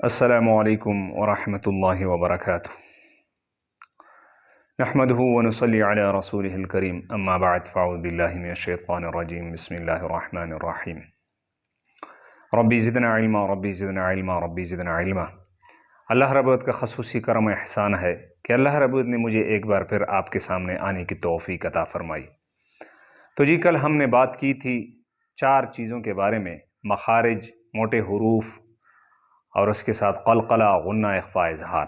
السلام علیکم ورحمۃ اللہ وبرکاتہ۔ نحمده ونصلی علی رسوله الکریم، اما بعد فاعوذ باللہ من الشیطان الرجیم، بسم اللہ الرحمن الرحیم۔ ربی زدنا علما ربی زدنا علما ربی زدنا علما۔ اللہ رب العزت کا خصوصی کرم و احسان ہے کہ اللہ رب العزت نے مجھے ایک بار پھر آپ کے سامنے آنے کی توفیق عطا فرمائی۔ تو جی کل ہم نے بات کی تھی 4 چیزوں کے بارے میں، مخارج، موٹے حروف اور اس کے ساتھ قلقلہ، غنہ، اخفاء، اظہار۔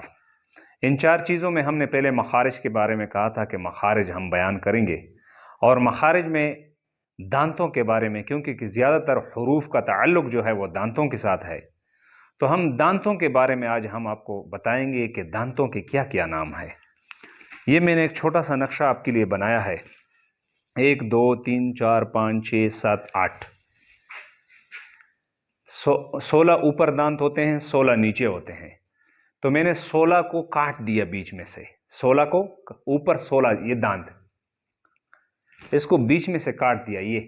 ان 4 چیزوں میں ہم نے پہلے مخارج کے بارے میں کہا تھا کہ مخارج ہم بیان کریں گے، اور مخارج میں دانتوں کے بارے میں، کیونکہ کہ زیادہ تر حروف کا تعلق جو ہے وہ دانتوں کے ساتھ ہے، تو ہم دانتوں کے بارے میں آج ہم آپ کو بتائیں گے کہ دانتوں کے کیا کیا نام ہے۔ یہ میں نے ایک چھوٹا سا نقشہ آپ کے لیے بنایا ہے۔ 1 2 3 4 5 6 7 8 16 اوپر دانت ہوتے ہیں، 16 نیچے ہوتے ہیں۔ تو میں نے 16 کو کاٹ دیا بیچ میں سے، 16 کو اوپر 16 یہ دانت، اس کو بیچ میں سے کاٹ دیا۔ یہ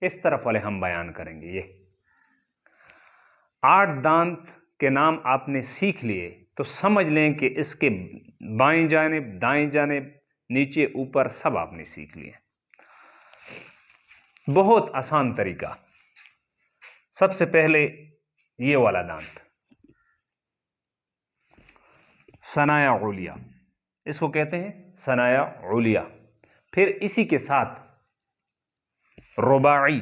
اس طرف والے ہم بیان کریں گے۔ یہ 8 دانت کے نام آپ نے سیکھ لیے تو سمجھ لیں کہ اس کے بائیں جانب، دائیں جانب، نیچے، اوپر سب آپ نے سیکھ لیے۔ بہت آسان طریقہ۔ سب سے پہلے یہ والا دانت، ثنایا علیہ، اس کو کہتے ہیں ثنایا علیہ۔ پھر اسی کے ساتھ رباعی،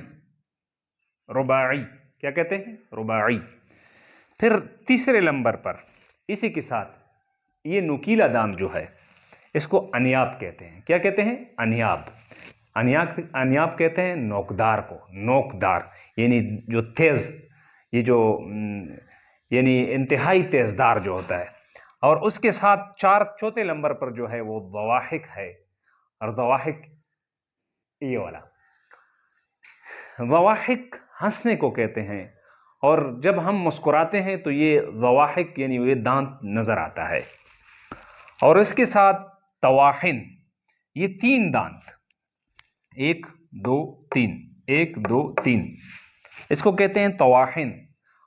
رباعی کیا کہتے ہیں؟ رباعی۔ پھر تیسرے نمبر پر اسی کے ساتھ یہ نکیلا دانت جو ہے اس کو انیاب کہتے ہیں۔ کیا کہتے ہیں؟ انیاب۔ انیاب کہتے ہیں نوکدار کو، نوکدار یعنی جو تیز، یہ جو یعنی انتہائی تیز دار جو ہوتا ہے۔ اور اس کے ساتھ چوتھے نمبر پر جو ہے وہ ضواحک ہے، اور ضواحک یہ والا ضواحک ہنسنے کو کہتے ہیں، اور جب ہم مسکراتے ہیں تو یہ ضواحک یعنی یہ دانت نظر آتا ہے۔ اور اس کے ساتھ طواحن، یہ 3 دانت، 1 2 3، 1 2 3، اس کو کہتے ہیں طواحن۔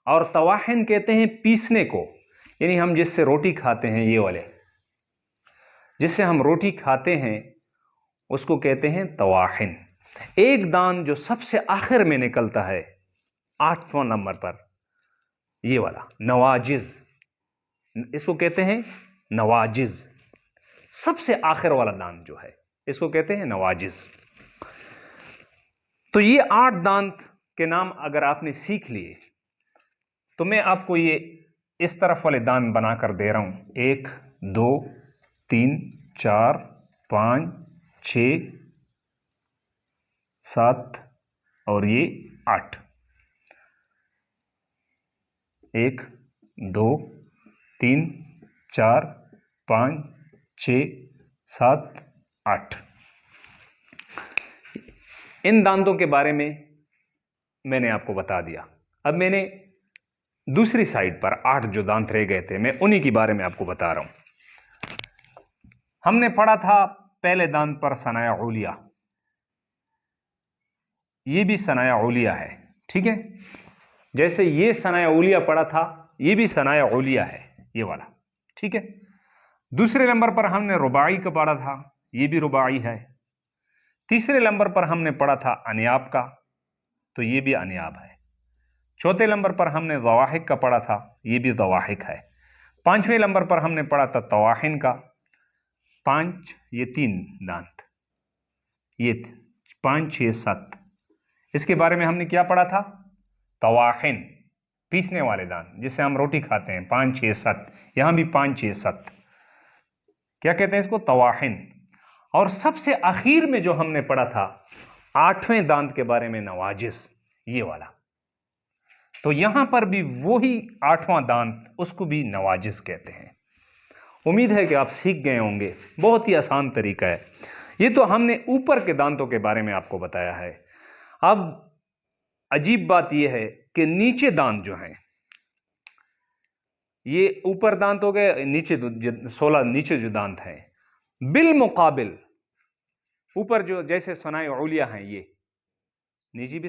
اور طواحن کہتے ہیں پیسنے کو، یعنی ہم جس سے روٹی کھاتے ہیں، یہ والے جس سے ہم روٹی کھاتے ہیں اس کو کہتے ہیں طواحن۔ ایک دانت جو سب سے آخر میں نکلتا ہے 8واں نمبر پر، یہ والا نواجز، اس کو کہتے ہیں نواجز۔ سب سے آخر والا دانت جو ہے اس کو کہتے ہیں نواجز۔ تو یہ 8 دانت کے نام اگر آپ نے سیکھ لیے تو میں آپ کو یہ اس طرف والے دانت بنا کر دے رہا ہوں۔ 1 2 3 4 5 6 7 اور یہ 8۔ 1 2 3 4 5 6 7 8۔ ان دانتوں کے بارے میں نے آپ کو بتا دیا۔ اب میں نے دوسری سائڈ پر 8 جو دانت رہ گئے تھے، میں انہی کے بارے میں آپ کو بتا رہا ہوں۔ ہم نے پڑھا تھا پہلے دانت پر ثنایا علیہ، یہ بھی ثنایا علیہ ہے، ٹھیک ہے؟ جیسے یہ ثنایا علیہ پڑھا تھا، یہ بھی ثنایا علیہ ہے، یہ والا، ٹھیک ہے؟ دوسرے نمبر پر ہم نے رباعی کا پڑھا تھا، یہ بھی رباعی ہے۔ تیسرے نمبر پر ہم نے پڑھا تھا انیاب کا، تو یہ بھی انیاب ہے۔ چوتھے نمبر پر ہم نے ضواحک کا پڑھا تھا، یہ بھی ضواحک ہے۔ 5ویں نمبر پر ہم نے پڑھا تھا طواحن کا، 5 یہ 3 دانت، یہ 5 6 7، اس کے بارے میں ہم نے کیا پڑھا تھا؟ طواحن، پیسنے والے دانت جس سے ہم روٹی کھاتے ہیں، 5 6 7، یہاں بھی 5 6 7، کیا کہتے ہیں اس کو؟ طواحن۔ اور سب سے آخر میں جو ہم نے پڑھا تھا 8ویں دانت کے بارے میں، نواجز، یہ والا۔ تو یہاں پر بھی وہی 8واں دانت، اس کو بھی نواجز کہتے ہیں۔ امید ہے کہ آپ سیکھ گئے ہوں گے، بہت ہی آسان طریقہ ہے۔ یہ تو ہم نے اوپر کے دانتوں کے بارے میں آپ کو بتایا ہے۔ اب عجیب بات یہ ہے کہ نیچے دانت جو ہیں، یہ اوپر دانت ہو گئے، نیچے 16 نیچے جو دانت ہیں، بالمقابل اوپر جو جیسے ثنایا علیہ ہیں، یہ نیچے بھی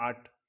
8